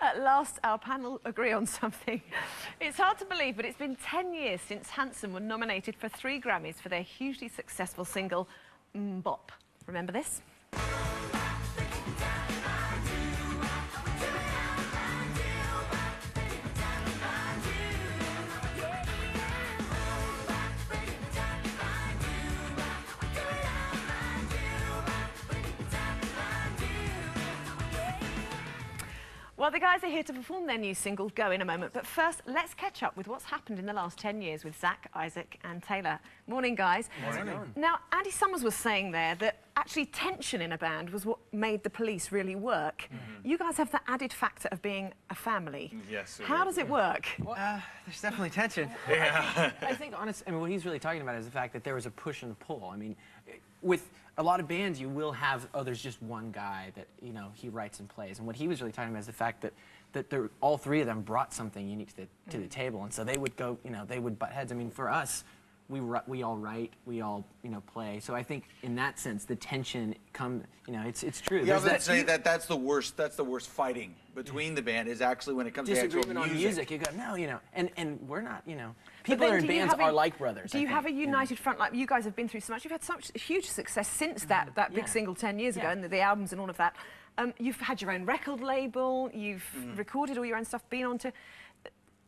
At last, our panel agree on something. It's hard to believe, but it's been 10 years since Hanson were nominated for 3 Grammys for their hugely successful single, Bop. Remember this? Well, the guys are here to perform their new single, Go, in a moment. But first, let's catch up with what's happened in the last 10 years with Zach, Isaac and Taylor. Morning, guys. Morning. Now, Andy Summers was saying there that actually tension in a band was what made the Police really work. You guys have the added factor of being a family. Yes. How does it work? Well, there's definitely tension. Yeah. I think, honestly, I mean, what he's really talking about is the fact that there was a push and pull. I mean, with a lot of bands, you will have, oh, there's just one guy that, you know, he writes and plays. And what he was really talking about is the fact that all 3 of them brought something unique to the table. And so they would go, you know, they would butt heads. I mean, for us, we all write, we all, you know, play. So I think in that sense, the tension you know, it's true. Yeah, I would say that's the worst fighting between the band is actually when it comes to actual disagreement on music. You go, no, you know, and we're not, you know, people then that are in bands are like brothers. Do you have a united front? Like, you guys have been through so much. You've had such huge success since that big single 10 years ago, and the albums and all of that. You've had your own record label. You've recorded all your own stuff, been on to.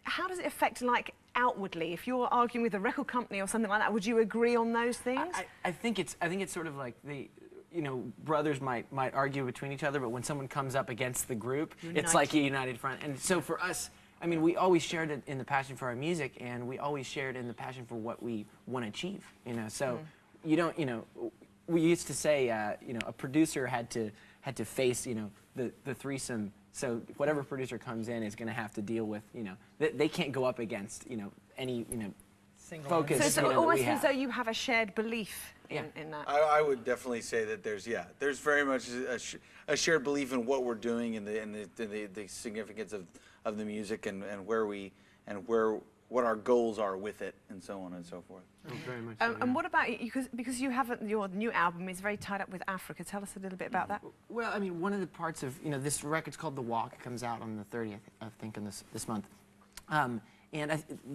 How does it affect, like, outwardly? If you're arguing with a record company or something like that, would you agree on those things? I think it's sort of like you know, brothers might argue between each other, but when someone comes up against the group, it's like a united front. And so for us, I mean, we always shared it in the passion for our music, and we always shared in the passion for what we want to achieve. You know, so you don't, you know, we used to say, you know, a producer had to face, you know, the threesome. So whatever producer comes in is going to have to deal with, you know, they can't go up against, you know, any, you know, single focus. So it's almost as though you have a shared belief in that. I would definitely say that there's very much a shared belief in what we're doing and the significance of the music and what our goals are with it and so on and so forth. Oh, very much so, and what about you? Because you have your new album is very tied up with Africa. Tell us a little bit about that. Well, I mean, one of the parts of, you know, this record's called The Walk. It comes out on the 30th, I think, in this month. And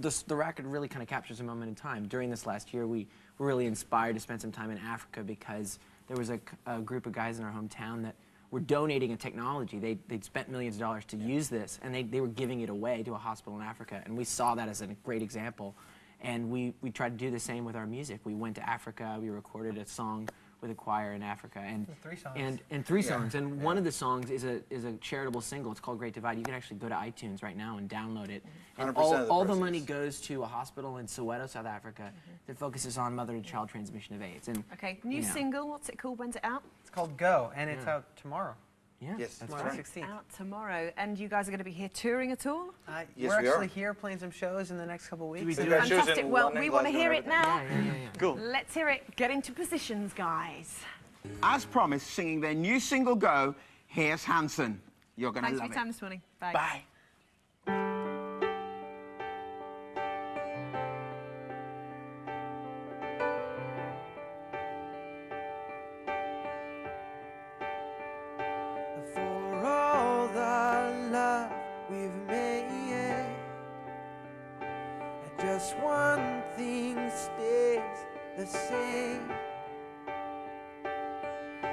the record really kind of captures a moment in time. During this last year, we were really inspired to spend some time in Africa because there was a group of guys in our hometown that were donating a technology. They'd spent millions of dollars to use this, and they were giving it away to a hospital in Africa. And we saw that as a great example. And we tried to do the same with our music. We went to Africa. We recorded a song with a choir in Africa, and 3 songs. And 3 songs. And one of the songs is a charitable single. It's called Great Divide. You can actually go to iTunes right now and download it. And all the money goes to a hospital in Soweto, South Africa, that focuses on mother-to-child transmission of AIDS. And okay, new single. What's it called? When's it out? It's called Go, and it's out tomorrow. Yeah, yes, that's tomorrow, right. 16th. Out tomorrow. And you guys are going to be here touring at all? Yes, we're we actually are. here playing some shows in the next couple of weeks. Fantastic. Well, we want to hear it now. Yeah. Cool. Let's hear it. Get into positions, guys. As promised, singing their new single, Go, here's Hanson. You're going to Thanks for love your it. time this morning. Bye. Bye. For all the love we've made, and just one thing stays the same.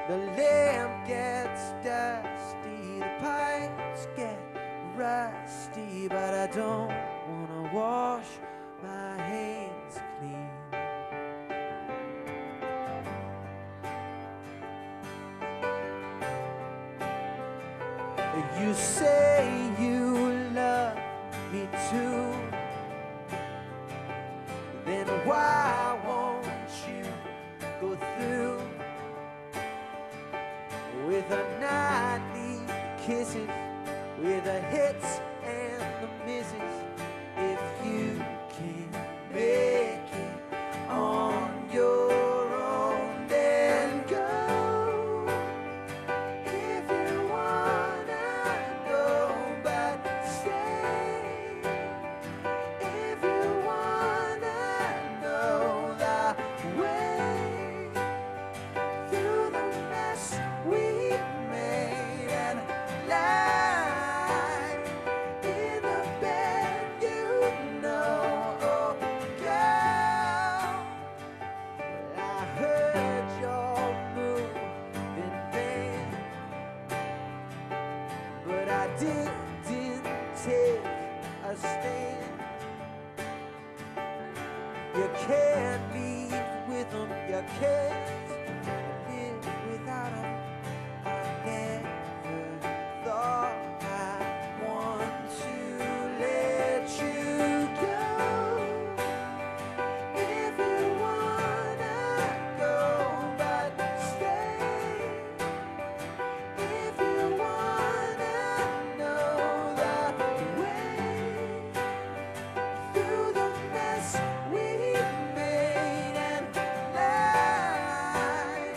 The lamp gets dusty, the pipes get rusty, but I don't wanna wash my hands clean. You say you love me too, then why won't you go through with a nightly kisses, with the hits and the misses? If you can make it on your own, then go. If you wanna go, but stay. If you wanna know the way through the mess we made and life your kiss, live without 'em. I never thought I'd want to let you go. If you wanna go, but stay. If you wanna know the way through the mess we made and lie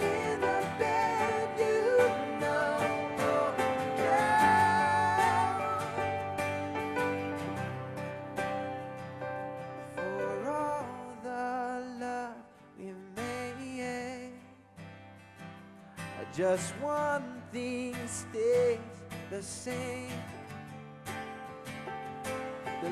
in the bed you know, girl. For all the love we made, just one thing stays the same. The